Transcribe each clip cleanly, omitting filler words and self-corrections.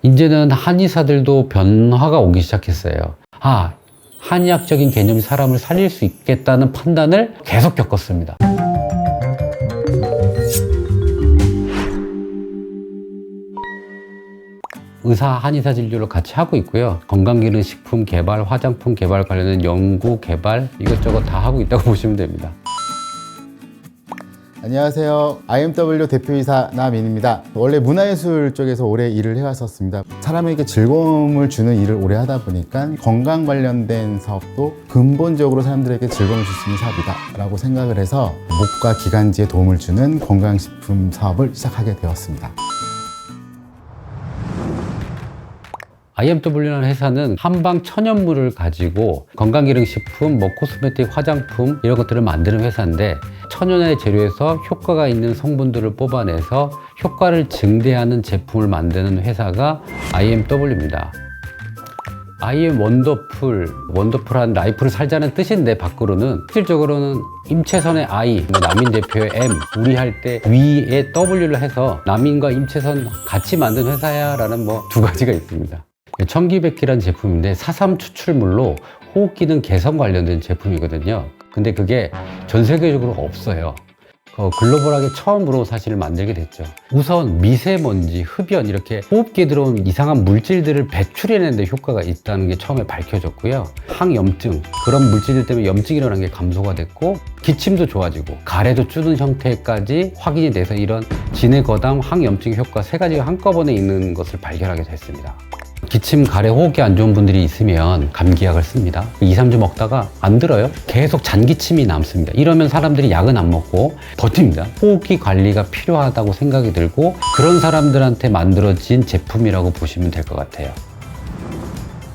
이제는 한의사들도 변화가 오기 시작했어요. 한의학적인 개념이 사람을 살릴 수 있겠다는 판단을 계속 겪었습니다. 의사, 한의사 진료를 같이 하고 있고요. 건강기능식품 개발, 화장품 개발 관련된 연구, 개발 이것저것 다 하고 있다고 보시면 됩니다. 안녕하세요. IMW 대표이사 나민입니다. 원래 문화예술 쪽에서 오래 일을 해왔었습니다. 사람에게 즐거움을 주는 일을 오래 하다 보니까 건강 관련된 사업도 근본적으로 사람들에게 즐거움을 줄 수 있는 사업이다 라고 생각을 해서 목과 기관지에 도움을 주는 건강식품 사업을 시작하게 되었습니다. IMW라는 회사는 한방 천연물을 가지고 건강기능식품, 코스메틱, 화장품 이런 것들을 만드는 회사인데 천연의 재료에서 효과가 있는 성분들을 뽑아내서 효과를 증대하는 제품을 만드는 회사가 IMW입니다. IM 원더풀한 라이프를 살자는 뜻인데 밖으로는 실질적으로는 임채선의 I, 남인 대표의 M, 우리 할 때 위에 W를 해서 남인과 임채선 같이 만든 회사야 라는 두 가지가 있습니다. 청기백기라는 제품인데 사삼 추출물로 호흡기능 개선 관련된 제품이거든요. 근데 그게 전 세계적으로 없어요. 글로벌하게 처음으로 사실 만들게 됐죠. 우선 미세먼지, 흡연 이렇게 호흡기에 들어온 이상한 물질들을 배출해내는 데 효과가 있다는 게 처음에 밝혀졌고요. 항염증, 그런 물질들 때문에 염증이 일어나는 게 감소가 됐고 기침도 좋아지고 가래도 줄는 형태까지 확인이 돼서 이런 진해거담, 항염증 효과 세 가지가 한꺼번에 있는 것을 발견하게 됐습니다. 기침, 가래, 호흡기 안 좋은 분들이 있으면 감기약을 씁니다. 2, 3주 먹다가 안 들어요. 계속 잔기침이 남습니다. 이러면 사람들이 약은 안 먹고 버팁니다. 호흡기 관리가 필요하다고 생각이 들고 그런 사람들한테 만들어진 제품이라고 보시면 될 것 같아요.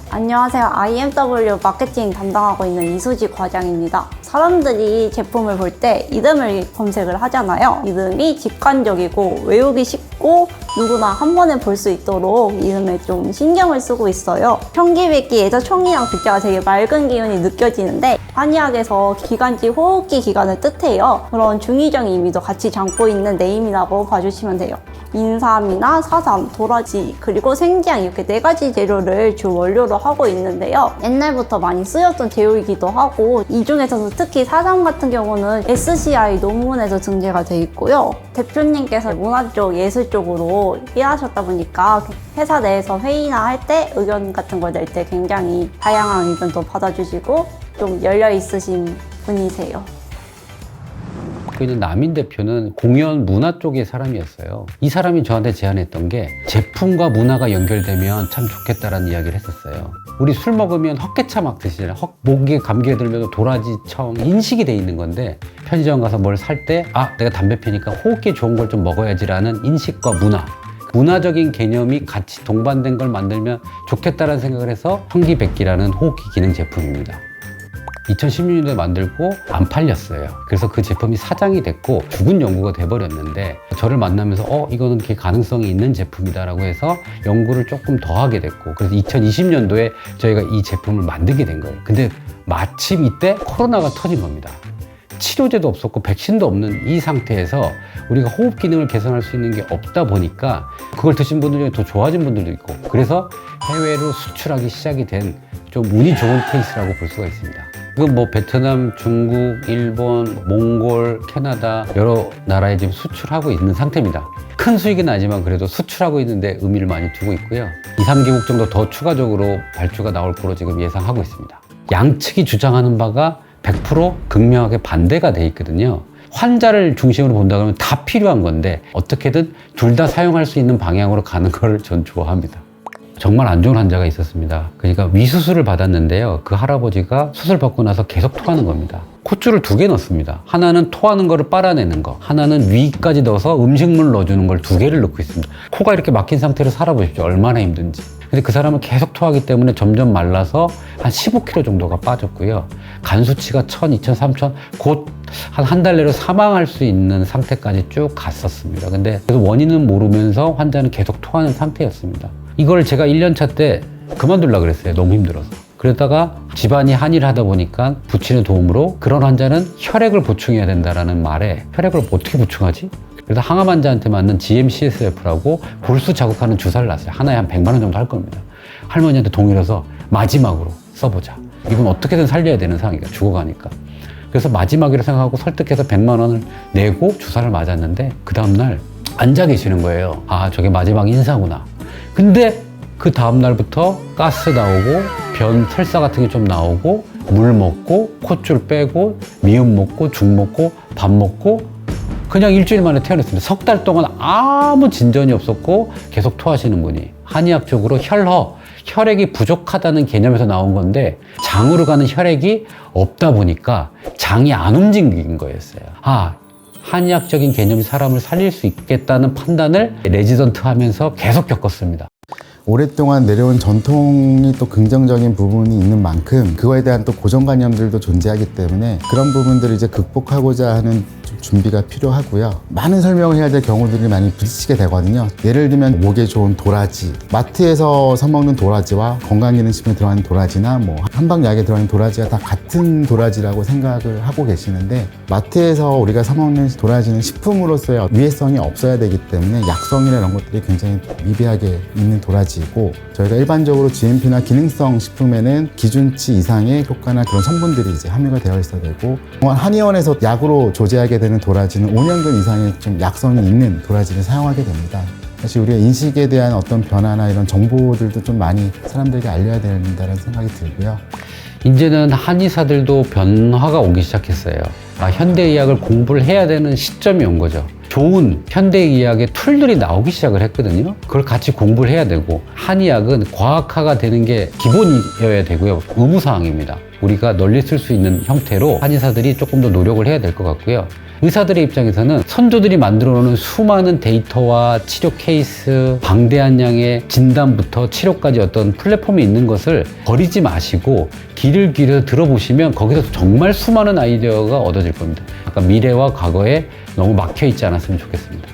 안녕하세요. IMW 마케팅 담당하고 있는 이수지 과장입니다. 사람들이 제품을 볼 때 이름을 검색을 하잖아요. 이름이 직관적이고 외우기 쉽고 누구나 한 번에 볼 수 있도록 이름에 좀 신경을 쓰고 있어요. 청기백기에서 청이랑 백자가 되게 맑은 기운이 느껴지는데 한의학에서 기관지 호흡기 기관을 뜻해요. 그런 중의적인 의미도 같이 담고 있는 네임이라고 봐주시면 돼요. 인삼이나 사삼, 도라지, 그리고 생지향 이렇게 4가지 재료를 주 원료로 하고 있는데요. 옛날부터 많이 쓰였던 재료이기도 하고 이 중에서도 특히 사삼 같은 경우는 SCI 논문에서 증제가 돼 있고요. 대표님께서 문화 쪽, 예술 쪽으로 일하셨다 보니까 회사 내에서 회의나 할 때 의견 같은 걸 낼 때 굉장히 다양한 의견도 받아주시고 좀 열려 있으신 분이세요. 있는 남인 대표는 공연 문화 쪽의 사람이었어요. 이 사람이 저한테 제안했던 게 제품과 문화가 연결되면 참 좋겠다라는 이야기를 했었어요. 우리 술 먹으면 헛개차 막 드시잖아요. 목에 감기가 들면 도라지청 인식이 돼 있는 건데 편의점 가서 뭘 살 때 내가 담배 피니까 호흡기 좋은 걸 좀 먹어야지라는 인식과 문화적인 개념이 같이 동반된 걸 만들면 좋겠다라는 생각을 해서 청기백기라는 호흡기 기능 제품입니다. 2016년도에 만들고 안 팔렸어요. 그래서 그 제품이 사장이 됐고 죽은 연구가 돼버렸는데 저를 만나면서 이거는 이렇게 가능성이 있는 제품이다 라고 해서 연구를 조금 더 하게 됐고 그래서 2020년도에 저희가 이 제품을 만들게 된 거예요. 근데 마침 이때 코로나가 터진 겁니다. 치료제도 없었고 백신도 없는 이 상태에서 우리가 호흡 기능을 개선할 수 있는 게 없다 보니까 그걸 드신 분들 중에 더 좋아진 분들도 있고 그래서 해외로 수출하기 시작이 된 좀 운이 좋은 케이스라고 볼 수가 있습니다. 이건 베트남, 중국, 일본, 몽골, 캐나다 여러 나라에 지금 수출하고 있는 상태입니다. 큰 수익은 아니지만 그래도 수출하고 있는데 의미를 많이 두고 있고요. 2, 3개국 정도 더 추가적으로 발주가 나올 거로 지금 예상하고 있습니다. 양측이 주장하는 바가 100% 극명하게 반대가 돼 있거든요. 환자를 중심으로 본다 그러면 다 필요한 건데 어떻게든 둘 다 사용할 수 있는 방향으로 가는 걸 전 좋아합니다. 정말 안 좋은 환자가 있었습니다. 그러니까 위수술을 받았는데요. 그 할아버지가 수술 받고 나서 계속 토하는 겁니다. 콧줄을 2개 넣습니다. 하나는 토하는 거를 빨아내는 거, 하나는 위까지 넣어서 음식물 넣어주는 걸 2개를 넣고 있습니다. 코가 이렇게 막힌 상태로 살아보십시오. 얼마나 힘든지. 근데 그 사람은 계속 토하기 때문에 점점 말라서 한 15kg 정도가 빠졌고요. 간 수치가 1000, 2000, 3000, 곧 한 달 내로 사망할 수 있는 상태까지 쭉 갔었습니다. 근데 원인은 모르면서 환자는 계속 토하는 상태였습니다. 이걸 제가 1년차 때 그만두려고 그랬어요. 너무 힘들어서. 그러다가 집안이 한의를 하다 보니까 부친의 도움으로 그런 환자는 혈액을 보충해야 된다라는 말에 혈액을 어떻게 보충하지? 그래서 항암 환자한테 맞는 GM-CSF라고 골수 자극하는 주사를 놨어요. 하나에 한 100만 원 정도 할 겁니다. 할머니한테 동의해서 마지막으로 써보자. 이건 어떻게든 살려야 되는 상황이니까, 죽어가니까. 그래서 마지막이라 생각하고 설득해서 100만 원을 내고 주사를 맞았는데 그 다음날 앉아 계시는 거예요. 아, 저게 마지막 인사구나. 근데 그 다음날부터 가스 나오고 변 설사 같은 게 좀 나오고 물 먹고 콧줄 빼고 미음 먹고 죽 먹고 밥 먹고 그냥 일주일 만에 퇴원했습니다. 석 달 동안 아무 진전이 없었고 계속 토하시는 분이 한의학적으로 혈액이 부족하다는 개념에서 나온 건데 장으로 가는 혈액이 없다 보니까 장이 안 움직인 거였어요. 아, 한의학적인 개념이 사람을 살릴 수 있겠다는 판단을 레지던트 하면서 계속 겪었습니다. 오랫동안 내려온 전통이 또 긍정적인 부분이 있는 만큼 그거에 대한 또 고정관념들도 존재하기 때문에 그런 부분들을 이제 극복하고자 하는 좀 준비가 필요하고요. 많은 설명을 해야 될 경우들이 많이 부딪히게 되거든요. 예를 들면 목에 좋은 도라지, 마트에서 사 먹는 도라지와 건강기능식품에 들어가는 도라지나 뭐 한방약에 들어가는 도라지가 다 같은 도라지라고 생각을 하고 계시는데 마트에서 우리가 사 먹는 도라지는 식품으로서의 위해성이 없어야 되기 때문에 약성이나 이런 것들이 굉장히 미비하게 있는 도라지이고 저희가 일반적으로 GMP나 기능성 식품에는 기준치 이상의 효과나 그런 성분들이 이제 함유가 되어 있어야 되고 한의원에서 약으로 조제하게 되는 도라지는 5년근 이상의 좀 약성이 있는 도라지를 사용하게 됩니다. 사실 우리가 인식에 대한 어떤 변화나 이런 정보들도 좀 많이 사람들에게 알려야 된다는 생각이 들고요. 이제는 한의사들도 변화가 오기 시작했어요. 아, 현대의학을 공부를 해야 되는 시점이 온 거죠. 좋은 현대의학의 툴들이 나오기 시작을 했거든요. 그걸 같이 공부를 해야 되고 한의학은 과학화가 되는 게 기본이어야 되고요. 의무사항입니다. 우리가 널리 쓸 수 있는 형태로 한의사들이 조금 더 노력을 해야 될 것 같고요. 의사들의 입장에서는 선조들이 만들어 놓은 수많은 데이터와 치료 케이스, 방대한 양의 진단부터 치료까지 어떤 플랫폼이 있는 것을 버리지 마시고 귀를 기울여 들어보시면 거기서 정말 수많은 아이디어가 얻어질 겁니다. 아까 미래와 과거에 너무 막혀 있지 않았으면 좋겠습니다.